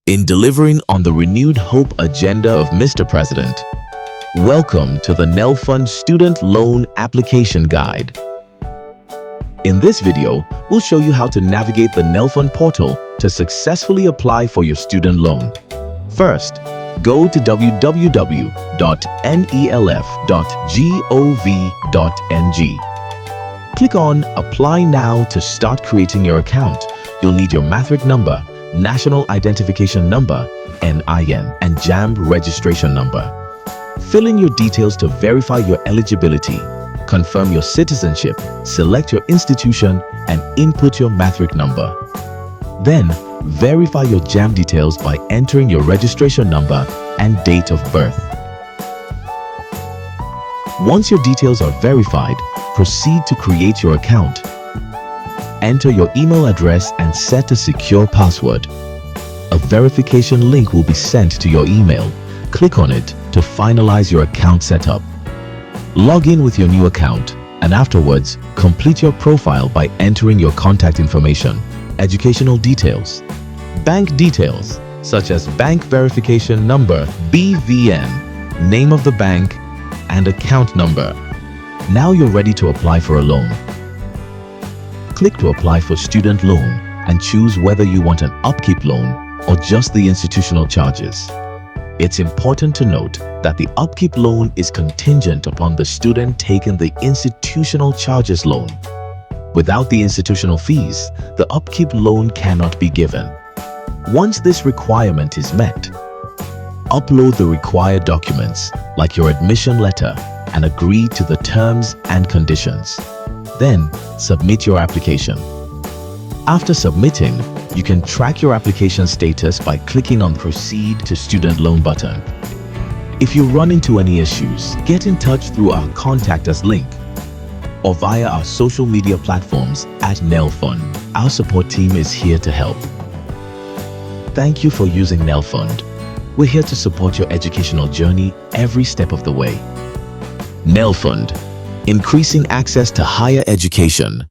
in delivering on the renewed hope agenda of Mr. President. Welcome to the NELFUND Student Loan Application Guide. In this video, we'll show you how to navigate the NELFUND portal to successfully apply for your student loan. First, go to www.nelf.gov.ng. Click on Apply Now to start creating your account. You'll need your matric number, National Identification Number, NIN, and JAMB registration number. Fill in your details to verify your eligibility. Confirm your citizenship, select your institution, and input your matric number. Then, verify your JAMB details by entering your registration number and date of birth. Once your details are verified, proceed to create your account. Enter your email address and set a secure password. A verification link will be sent to your email. Click on it to finalize your account setup. Log in with your new account and afterwards complete your profile by entering your contact information, educational details, bank details such as bank verification number BVN, name of the bank, and account number. Now you're ready to apply for a loan. Click to apply for student loan and choose whether you want an upkeep loan or just the institutional charges. It's important to note that the upkeep loan is contingent upon the student taking the institutional charges loan. Without the institutional fees, the upkeep loan cannot be given. Once this requirement is met, upload the required documents like your admission letter and agree to the terms and conditions. Then, submit your application. After submitting, you can track your application status by clicking on Proceed to Student Loan button. If you run into any issues, get in touch through our Contact Us link or via our social media platforms at NELFUND. Our support team is here to help. Thank you for using NELFUND. We're here to support your educational journey every step of the way. NELFUND, increasing access to higher education.